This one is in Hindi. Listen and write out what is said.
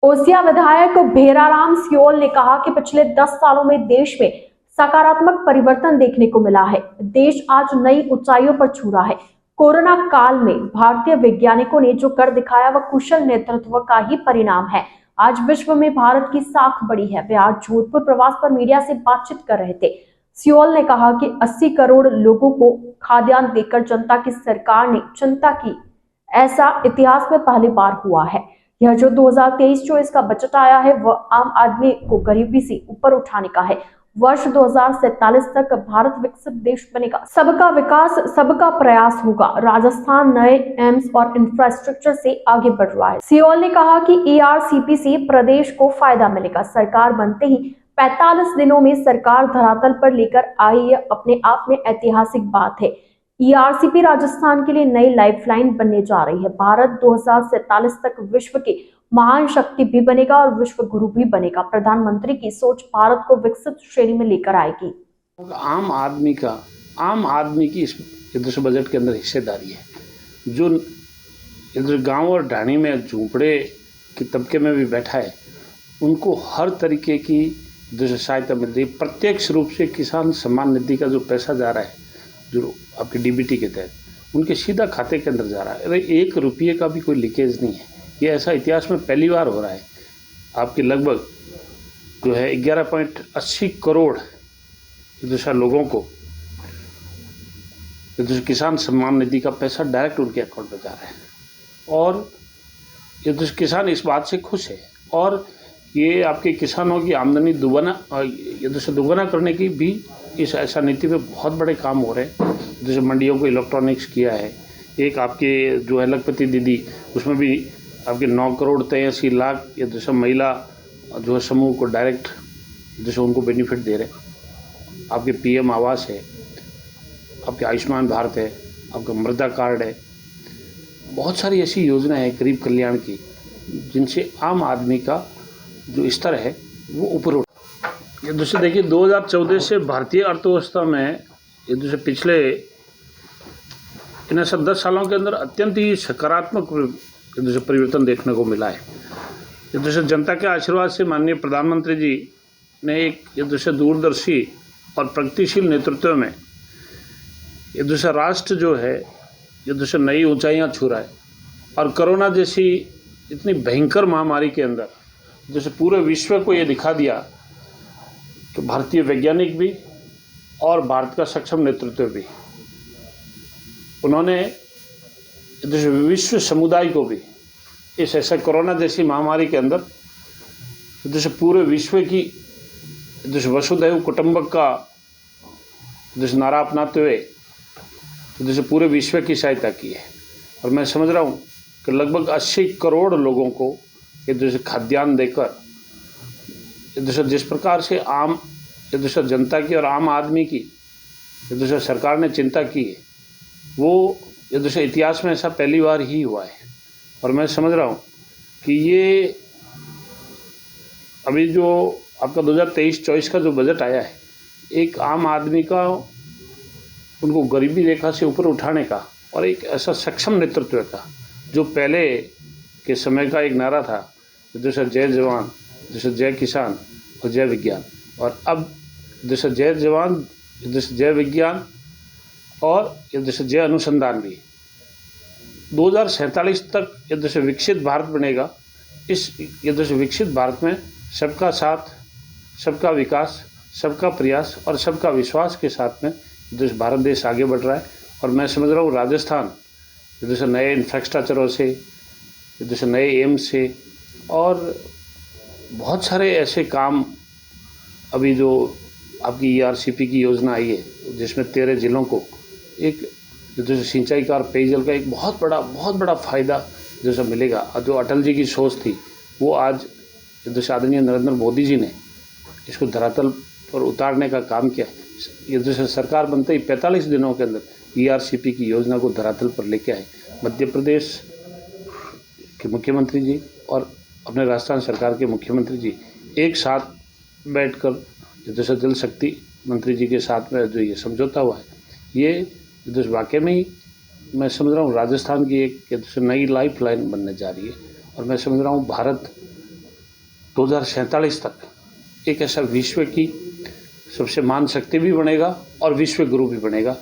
ओसिया विधायक भेराराम सियोल ने कहा कि पिछले 10 सालों में देश में सकारात्मक परिवर्तन देखने को मिला है। देश आज नई ऊंचाइयों पर छू रहा है। कोरोना काल में भारतीय वैज्ञानिकों ने जो कर दिखाया वह कुशल नेतृत्व का ही परिणाम है। आज विश्व में भारत की साख बढ़ी है। वे आज जोधपुर प्रवास पर मीडिया से बातचीत कर रहे थे। सियोल ने कहा कि 80 करोड़ लोगों को खाद्यान्न देकर जनता की सरकार ने चिंता की, ऐसा इतिहास में पहली बार हुआ है। यह जो 2023-24 का बजट आया है वह आम आदमी को गरीबी से ऊपर उठाने का है। वर्ष 2047 तक भारत विकसित देश बनेगा। सबका विकास, सबका प्रयास होगा। राजस्थान नए एम्स और इंफ्रास्ट्रक्चर से आगे बढ़ रहा है। सियोल ने कहा कि ERCP से प्रदेश को फायदा मिलेगा। सरकार बनते ही 45 दिनों में सरकार धरातल पर लेकर आई, यह अपने आप में ऐतिहासिक बात है। ERCP राजस्थान के लिए नई लाइफलाइन बनने जा रही है। भारत 2047 तक विश्व के महान शक्ति भी बनेगा और विश्व गुरु भी बनेगा। प्रधानमंत्री की सोच भारत को विकसित श्रेणी में लेकर आएगी। आम आदमी की इस बजट के अंदर हिस्सेदारी है। जो इधर गांव और ढाणी में झोंपड़े के तबके में भी बैठा है, उनको हर तरीके की जो सहायता मिल रही है। प्रत्यक्ष रूप से किसान सम्मान निधि का जो पैसा जा रहा है, जो आपके DBT के तहत उनके सीधा खाते के अंदर जा रहा है। अरे 1 रुपये का भी कोई लीकेज नहीं है। ये ऐसा इतिहास में पहली बार हो रहा है। आपके लगभग जो है 11.80 करोड़ लोगों को किसान सम्मान निधि का पैसा डायरेक्ट उनके अकाउंट में जा रहा है। और ये किसान इस बात से खुश है। और ये आपके किसानों की आमदनी दुगना करने की भी इस ऐसा नीति में बहुत बड़े काम हो रहे हैं। जैसे मंडियों को इलेक्ट्रॉनिक्स किया है। एक आपके जो है लखपति दीदी, उसमें भी आपके 9 करोड़ 83 लाख या जैसे महिला जो है समूह को डायरेक्ट जैसे उनको बेनिफिट दे रहे हैं। आपके PM आवास है, आपके आयुष्मान भारत है, आपका मृदा कार्ड है। बहुत सारी ऐसी योजना है गरीब कल्याण की, जिनसे आम आदमी का जो स्तर है वो ऊपर उठ। ये दूसरे देखिए 2014 से भारतीय अर्थव्यवस्था में ये दूसरे पिछले इन 10 सालों के अंदर अत्यंत ही सकारात्मक परिवर्तन देखने को मिला है। ये दूसरे जनता के आशीर्वाद से माननीय प्रधानमंत्री जी ने एक ये दूसरे दूरदर्शी और प्रगतिशील नेतृत्व में ये दूसरा राष्ट्र जो है ये दूसरे नई ऊंचाइयां छू रहा है। और कोरोना जैसी इतनी भयंकर महामारी के अंदर जैसे पूरे विश्व को ये दिखा दिया कि भारतीय वैज्ञानिक भी और भारत का सक्षम नेतृत्व भी, उन्होंने विश्व समुदाय को भी इस ऐसा कोरोना जैसी महामारी के अंदर जैसे पूरे विश्व की जैसे वसुधैव कुटुंबक का जैसे नारा अपनाते हुए जैसे पूरे विश्व की सहायता की है। और मैं समझ रहा हूँ कि लगभग 80 करोड़ लोगों को ये जैसे खाद्यान्न देकर जैसे जिस प्रकार से आम जैसे जनता की और आम आदमी की जैसे सरकार ने चिंता की है, वो जैसे इतिहास में ऐसा पहली बार ही हुआ है। और मैं समझ रहा हूँ कि ये अभी जो आपका 2023-24 का जो बजट आया है, एक आम आदमी का उनको गरीबी रेखा से ऊपर उठाने का और एक ऐसा सक्षम नेतृत्व का, जो पहले के समय का एक नारा था जैसे जय जवान, जैसे जय किसान और जय विज्ञान, और अब जैसे जय जवान, जैसे जय विज्ञान और जैसे जय अनुसंधान भी। 2047 तक ये जैसे विकसित भारत बनेगा। इस ये जैसे विकसित भारत में सबका साथ, सबका विकास, सबका प्रयास और सबका विश्वास के साथ में जैसे भारत देश आगे बढ़ रहा है। और मैं समझ रहा हूँ राजस्थान जैसे नए इंफ्रास्ट्रक्चरों से, जैसे नए एम्स से और बहुत सारे ऐसे काम, अभी जो आपकी ERCP की योजना आई है जिसमें 13 जिलों को एक जैसे सिंचाई का और पेयजल का एक बहुत बड़ा फ़ायदा जैसा मिलेगा। और जो अटल जी की सोच थी वो आज जैसे आदरणीय नरेंद्र मोदी जी ने इसको धरातल पर उतारने का काम किया। ये जैसे सरकार बनते ही 45 दिनों के अंदर ERCP की योजना को धरातल पर लेके आए। मध्य प्रदेश के मुख्यमंत्री जी और अपने राजस्थान सरकार के मुख्यमंत्री जी एक साथ बैठकर जैसे जल शक्ति मंत्री जी के साथ में जो ये समझौता हुआ है, ये जैसे वाकई में ही मैं समझ रहा हूँ राजस्थान की एक जैसे नई लाइफ लाइन बनने जा रही है। और मैं समझ रहा हूँ भारत 2047 तक एक ऐसा विश्व की सबसे महान शक्ति भी बनेगा और विश्व गुरु भी बनेगा।